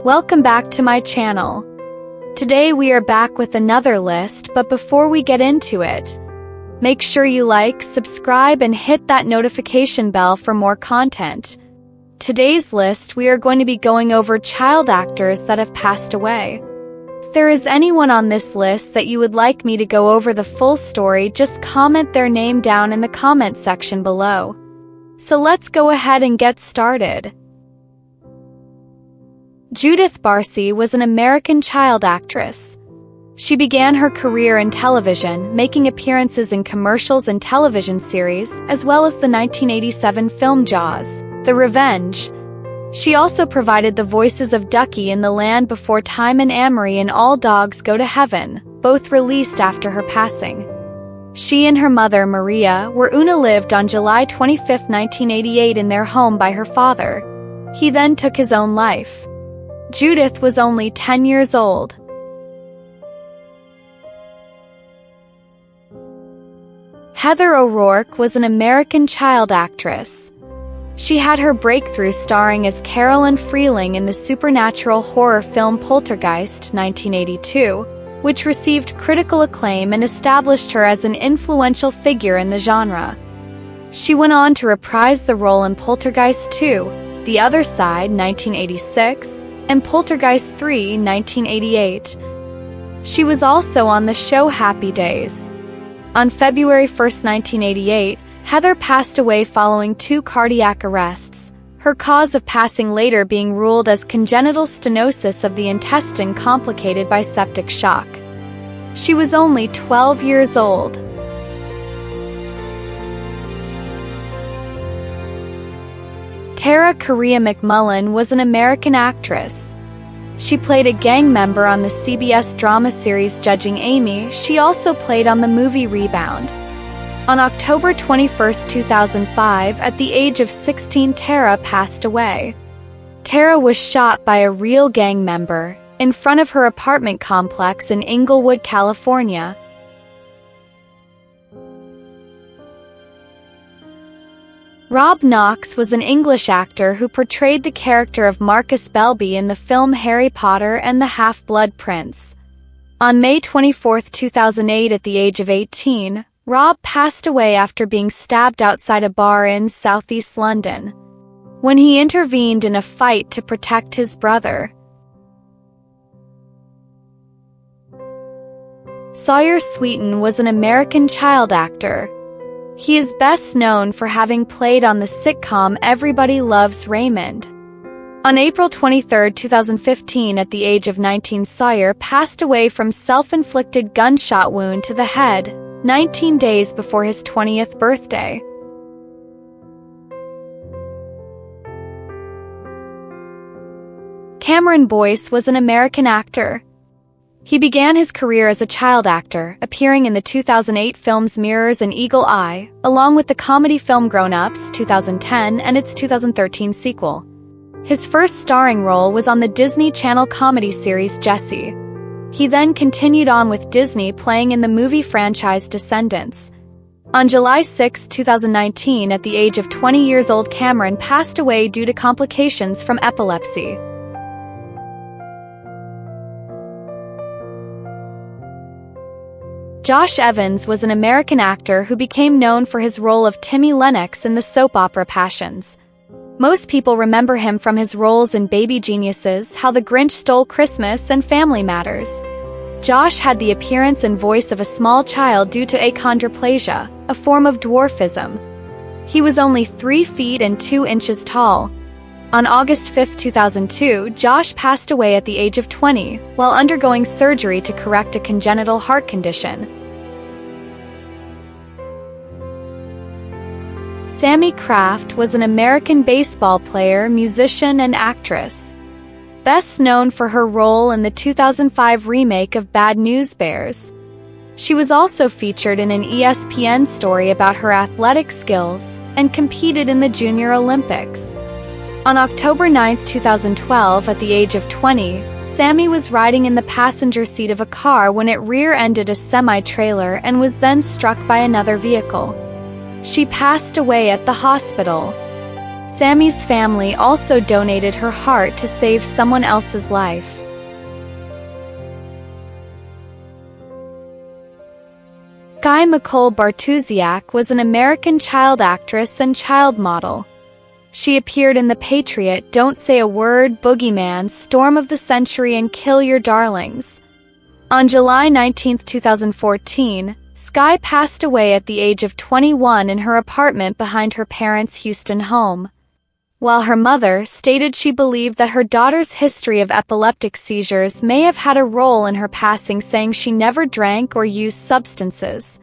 Welcome back to my channel. Today we are back with another list, but before we get into it, make sure you like, subscribe, and hit that notification bell for more content. Today's list, we are going to be going over child actors that have passed away. If there is anyone on this list that you would like me to go over the full story, just comment their name down in the comment section below. So let's go ahead and get started. Judith Barsi was an American child actress. She began her career in television, making appearances in commercials and television series, as well as the 1987 film Jaws: The Revenge. She also provided the voices of Ducky in The Land Before Time and Amory in All Dogs Go to Heaven, both released after her passing. She and her mother, Maria, were lived on July 25, 1988 in their home by her father. He then took his own life. Judith was only 10 years old. Heather O'Rourke was an American child actress. She had her breakthrough starring as Carolyn Freeling in the supernatural horror film Poltergeist, 1982, which received critical acclaim and established her as an influential figure in the genre. She went on to reprise the role in Poltergeist 2, The Other Side, 1986, and Poltergeist 3, 1988. She was also on the show Happy Days. On February 1, 1988, Heather passed away following 2 cardiac arrests, her cause of passing later being ruled as congenital stenosis of the intestine complicated by septic shock. She was only 12 years old. Tara Correa McMullen was an American actress. She played a gang member on the CBS drama series Judging Amy. She also played on the movie Rebound. On October 21, 2005, at the age of 16, Tara passed away. Tara was shot by a real gang member in front of her apartment complex in Inglewood, California. Rob Knox was an English actor who portrayed the character of Marcus Belby in the film Harry Potter and the Half-Blood Prince. On May 24, 2008, at the age of 18, Rob passed away after being stabbed outside a bar in southeast London, when he intervened in a fight to protect his brother. Sawyer Sweeten was an American child actor. He is best known for having played on the sitcom Everybody Loves Raymond. On April 23, 2015, at the age of 19, Sawyer passed away from self-inflicted gunshot wound to the head, 19 days before his 20th birthday. Cameron Boyce was an American actor. He began his career as a child actor, appearing in the 2008 films Mirrors and Eagle Eye, along with the comedy film Grown Ups, 2010, and its 2013 sequel. His first starring role was on the Disney Channel comedy series Jessie. He then continued on with Disney, playing in the movie franchise Descendants. On July 6, 2019, at the age of 20 years old, Cameron passed away due to complications from epilepsy. Josh Evans was an American actor who became known for his role of Timmy Lennox in the soap opera Passions. Most people remember him from his roles in Baby Geniuses, How the Grinch Stole Christmas, and Family Matters. Josh had the appearance and voice of a small child due to achondroplasia, a form of dwarfism. He was only 3 feet and 2 inches tall. On August 5, 2002, Josh passed away at the age of 20, while undergoing surgery to correct a congenital heart condition. Sammy Kraft was an American baseball player, musician, and actress. Best known for her role in the 2005 remake of Bad News Bears. She was also featured in an ESPN story about her athletic skills and competed in the Junior Olympics. On October 9, 2012, at the age of 20, Sammy was riding in the passenger seat of a car when it rear-ended a semi-trailer and was then struck by another vehicle. She passed away at the hospital. Sammy's family also donated her heart to save someone else's life. Guy Nicole Bartusiak was an American child actress and child model. She appeared in The Patriot, Don't Say a Word, Boogeyman, Storm of the Century, and Kill Your Darlings. On July 19, 2014, Sky passed away at the age of 21 in her apartment behind her parents' Houston home. While her mother stated she believed that her daughter's history of epileptic seizures may have had a role in her passing, saying she never drank or used substances.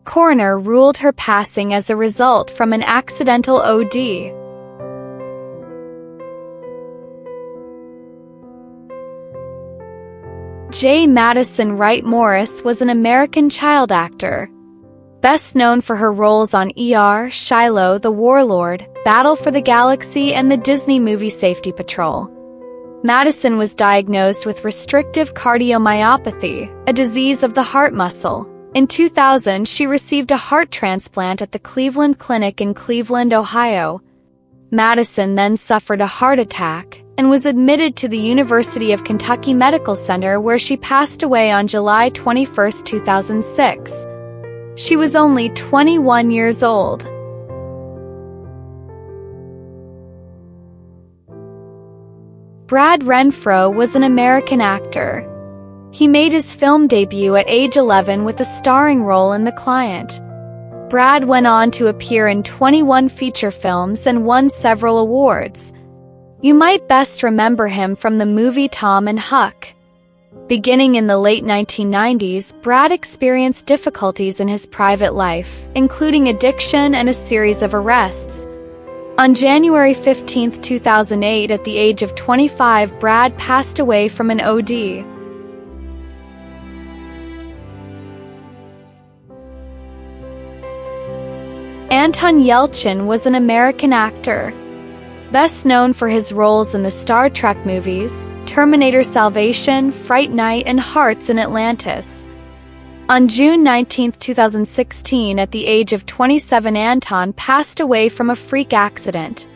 Coroner ruled her passing as a result from an accidental OD. J. Madison Wright Morris was an American child actor. Best known for her roles on ER, Shiloh, The Warlord, Battle for the Galaxy, and the Disney movie Safety Patrol. Madison was diagnosed with restrictive cardiomyopathy, a disease of the heart muscle. In 2000, she received a heart transplant at the Cleveland Clinic in Cleveland, Ohio. Madison then suffered a heart attack and was admitted to the University of Kentucky Medical Center, where she passed away on July 21, 2006. She was only 21 years old. Brad Renfro was an American actor. He made his film debut at age 11 with a starring role in The Client. Brad went on to appear in 21 feature films and won several awards. You might best remember him from the movie Tom and Huck. Beginning in the late 1990s, Brad experienced difficulties in his private life, including addiction and a series of arrests. On January 15, 2008, at the age of 25, Brad passed away from an OD. Anton Yelchin was an American actor. Best known for his roles in the Star Trek movies, Terminator Salvation, Fright Night, and Hearts in Atlantis. On June 19, 2016, at the age of 27, Anton passed away from a freak accident.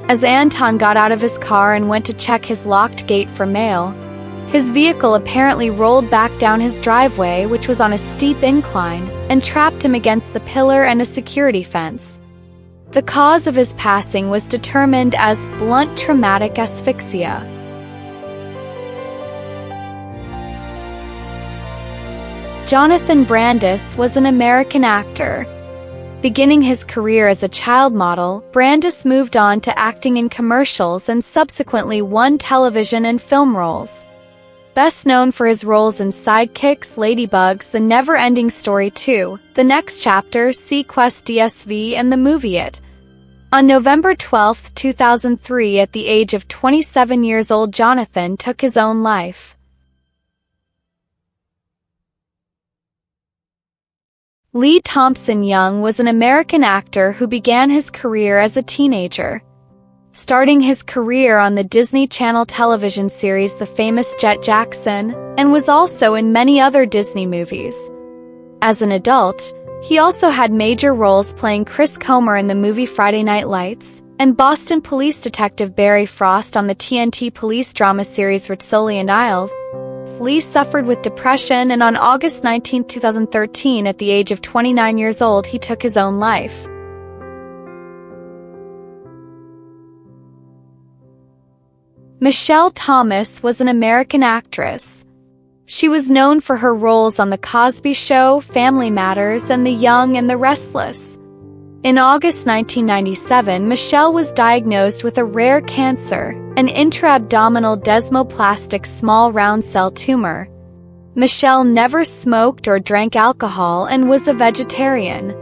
As Anton got out of his car and went to check his locked gate for mail, his vehicle apparently rolled back down his driveway, which was on a steep incline, and trapped him against the pillar and a security fence. The cause of his passing was determined as blunt traumatic asphyxia. Jonathan Brandis was an American actor. Beginning his career as a child model, Brandis moved on to acting in commercials and subsequently won television and film roles. Best known for his roles in Sidekicks, Ladybugs, The Never-Ending Story 2, The Next Chapter, Sequest DSV, and the movie It. On November 12, 2003, at the age of 27 years old, Jonathan took his own life. Lee Thompson Young was an American actor who began his career as a teenager. Starting his career on the Disney Channel television series The Famous Jet Jackson, and was also in many other Disney movies. As an adult, he also had major roles playing Chris Comer in the movie Friday Night Lights, and Boston Police Detective Barry Frost on the TNT police drama series Rizzoli and Isles. Lee suffered with depression, and on August 19, 2013, at the age of 29 years old, he took his own life. Michelle Thomas was an American actress. She was known for her roles on The Cosby Show, Family Matters, and The Young and the Restless. In August 1997, Michelle was diagnosed with a rare cancer, an intra-abdominal desmoplastic small round cell tumor. Michelle never smoked or drank alcohol and was a vegetarian.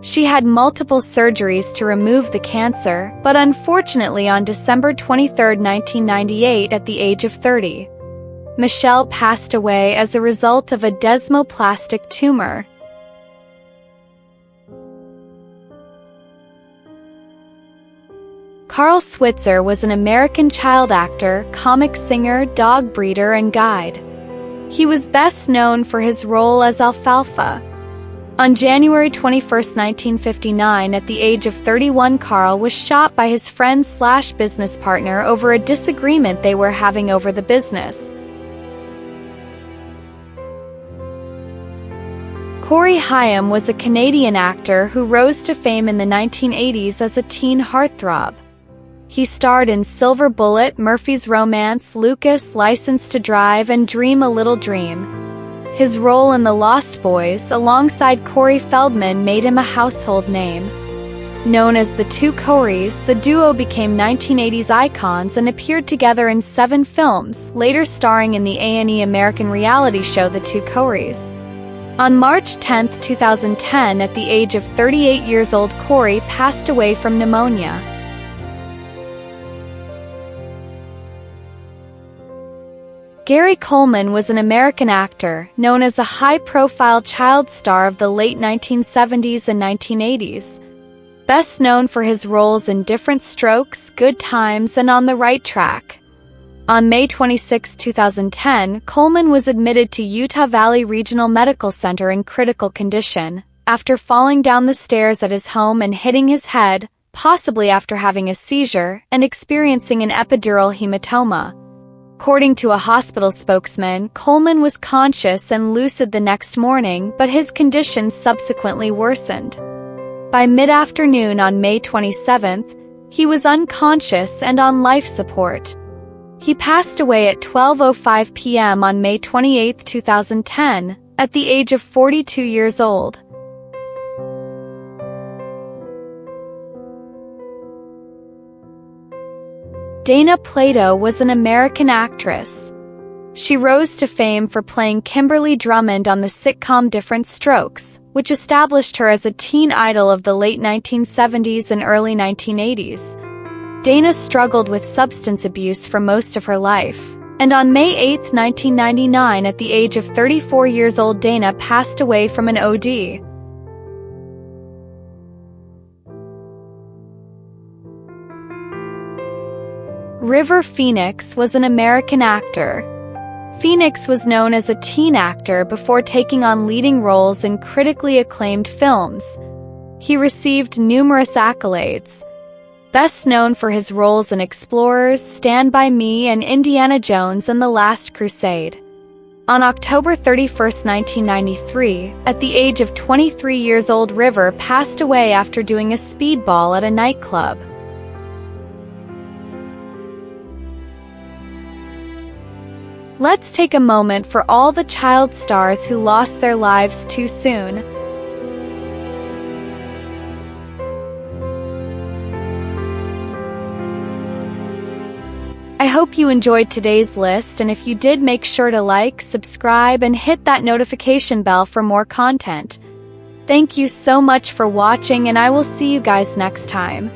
She had multiple surgeries to remove the cancer, but unfortunately on December 23, 1998, at the age of 30, Michelle passed away as a result of a desmoplastic tumor. Carl Switzer was an American child actor, comic singer, dog breeder, and guide. He was best known for his role as Alfalfa. On January 21, 1959, at the age of 31, Carl was shot by his friend/business partner over a disagreement they were having over the business. Corey Haim was a Canadian actor who rose to fame in the 1980s as a teen heartthrob. He starred in Silver Bullet, Murphy's Romance, Lucas, License to Drive, and Dream a Little Dream. His role in The Lost Boys, alongside Corey Feldman, made him a household name. Known as the Two Coreys, the duo became 1980s icons and appeared together in 7 films, later starring in the A&E American reality show The Two Coreys. On March 10, 2010, at the age of 38 years old, Corey passed away from pneumonia. Gary Coleman was an American actor, known as a high-profile child star of the late 1970s and 1980s. Best known for his roles in Diff'rent Strokes, Good Times, and On the Right Track. On May 26, 2010, Coleman was admitted to Utah Valley Regional Medical Center in critical condition, after falling down the stairs at his home and hitting his head, possibly after having a seizure, and experiencing an epidural hematoma. According to a hospital spokesman, Coleman was conscious and lucid the next morning, but his condition subsequently worsened. By mid-afternoon on May 27th, he was unconscious and on life support. He passed away at 12:05 p.m. on May 28, 2010, at the age of 42 years old. Dana Plato was an American actress. She rose to fame for playing Kimberly Drummond on the sitcom Diff'rent Strokes, which established her as a teen idol of the late 1970s and early 1980s. Dana struggled with substance abuse for most of her life, and on May 8, 1999, at the age of 34 years old, Dana passed away from an OD. River Phoenix was an American actor. Phoenix was known as a teen actor before taking on leading roles in critically acclaimed films. He received numerous accolades. Best known for his roles in Explorers, Stand By Me, and Indiana Jones and the Last Crusade. On October 31, 1993, at the age of 23 years old, River passed away after doing a speedball at a nightclub. Let's take a moment for all the child stars who lost their lives too soon. I hope you enjoyed today's list, and if you did, make sure to like, subscribe, and hit that notification bell for more content. Thank you so much for watching, and I will see you guys next time.